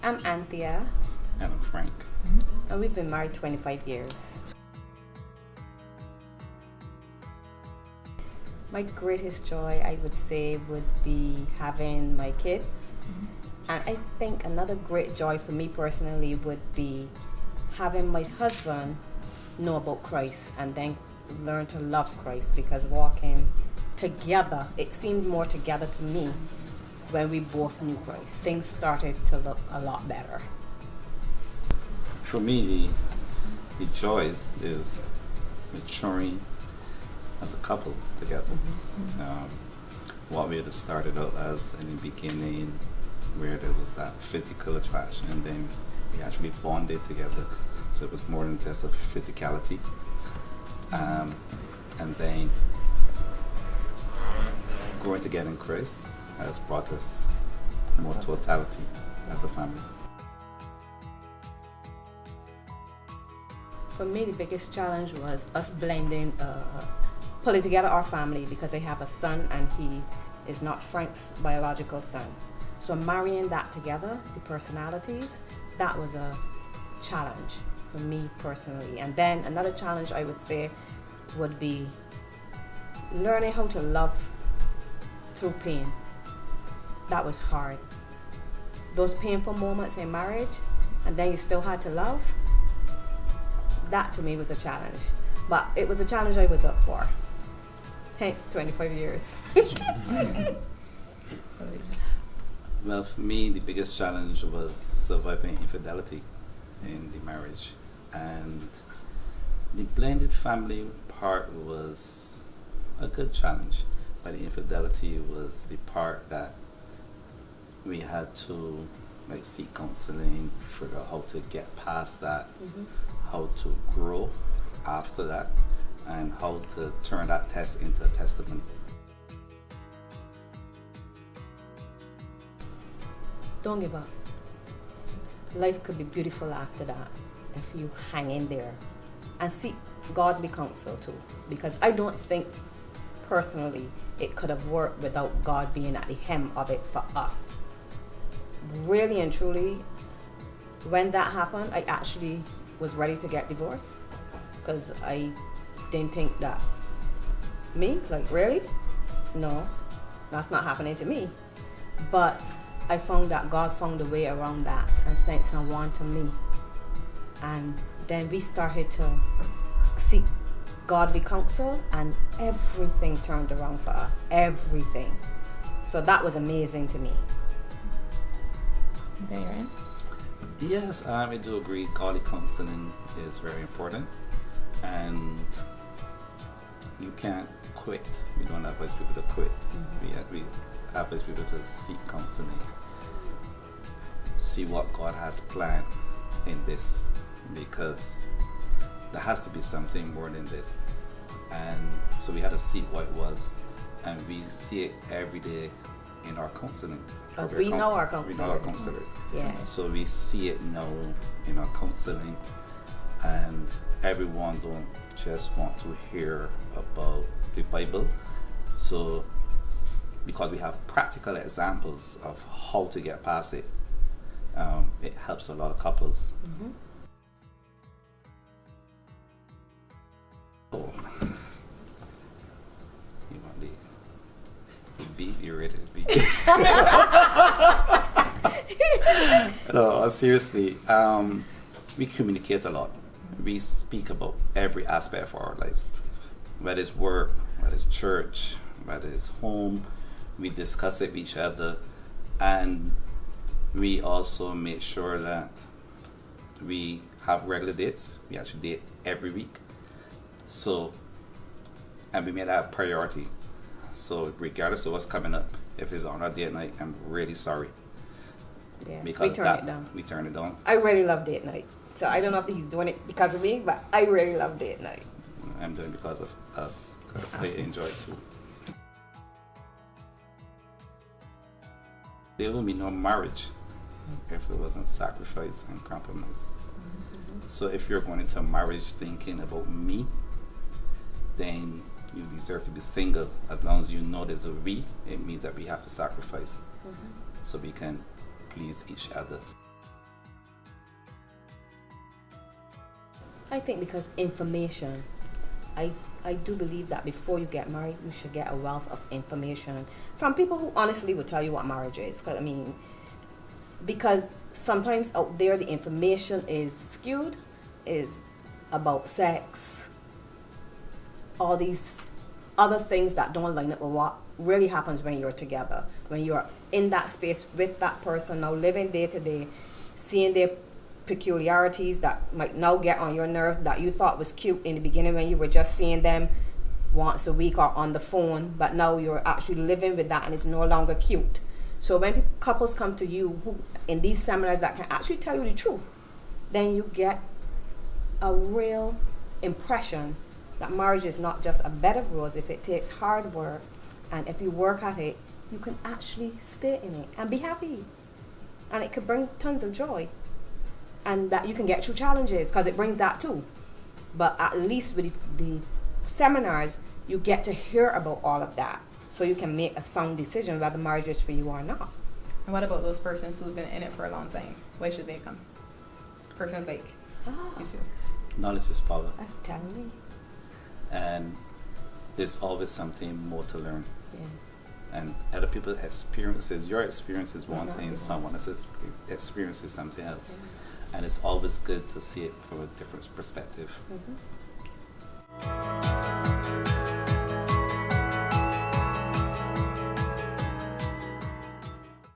I'm Anthea. And I'm Frank. And we've been married 25 years. My greatest joy, I would say, would be having my kids. And I think another great joy for me personally would be having my husband know about Christ and then learn to love Christ, because walking together, it seemed more together to me when we both knew Christ. Things started to look a lot better. For me, the joys is maturing as a couple together. What we had started out as in the beginning, where there was that physical attraction, and then we actually bonded together. So it was more than just a physicality. And then growing together in Christ has brought us more totality as a family. For me, the biggest challenge was us blending, pulling together our family, because I have a son and he is not Frank's biological son. So marrying that together, the personalities, that was a challenge for me personally. And then another challenge I would say would be learning how to love through pain. That was hard. Those painful moments in marriage, and then you still had to love, that to me was a challenge. But it was a challenge I was up for. Hence 25 years. Well, for me, the biggest challenge was surviving infidelity in the marriage. And the blended family part was a good challenge, but the infidelity was the part that we had to seek counseling, figure out how to get past that, how to grow after that, and how to turn that test into a testimony. Don't give up. Life could be beautiful after that if you hang in there and seek godly counsel too, because I don't think personally it could have worked without God being at the hem of it for us. Really and truly, when that happened, I actually was ready to get divorced, because I didn't think that really? No, that's not happening to me. But I found that God found a way around that and sent someone to me. And then we started to seek godly counsel, and everything turned around for us. Everything. So that was amazing to me. Okay, Ryan? Yes, I do agree. Godly counseling is very important, and you can't quit. We don't advise people to quit. We advise people to seek counseling, see what God has planned in this, because there has to be something more than this. And so we had to see what it was, and we see it every day in our counseling. We know our counselors. We know our counselors. Yeah. So we see it now in our counseling, and everyone don't just want to hear about the Bible. So because we have practical examples of how to get past it, it helps a lot of couples. Oh. You want the beat? You ready to beat? No, seriously. We communicate a lot. We speak about every aspect of our lives, whether it's work, whether it's church, whether it's home. We discuss it with each other, and we also make sure that we have regular dates. We actually date every week. So, and we made that a priority. So regardless of what's coming up, if it's on our date night, I'm really sorry. Yeah, Because we turned it down. We turned it down. I really love date night. So I don't know if he's doing it because of me, but I really love date night. I'm doing it because of us, because I enjoy it too. There will be no marriage if there wasn't sacrifice and compromise. So if you're going into marriage thinking about me, then you deserve to be single. As long as you know there's a we, it means that we have to sacrifice so we can please each other. I think because information, I do believe that before you get married, you should get a wealth of information from people who honestly will tell you what marriage is. 'Cause, I mean, because sometimes out there the information is skewed, is about sex, all these other things that don't line up with what really happens when you're together, when you're in that space with that person, now living day to day, seeing their peculiarities that might now get on your nerve, that you thought was cute in the beginning when you were just seeing them once a week or on the phone, but now you're actually living with that and it's no longer cute. So when couples come to you who in these seminars that can actually tell you the truth, then you get a real impression that marriage is not just a bed of roses. It takes hard work, and if you work at it, you can actually stay in it and be happy, and it could bring tons of joy, and that you can get through challenges because it brings that too. But at least with the seminars, you get to hear about all of that, so you can make a sound decision whether marriage is for you or not. And what about those persons who've been in it for a long time? Why should they come? Persons like you two. Knowledge is power. I'm telling you. And there's always something more to learn. Yes. And other people's experiences, your experience is one Exactly. thing, someone else's experience is something else. Yeah. And it's always good to see it from a different perspective. Mm-hmm.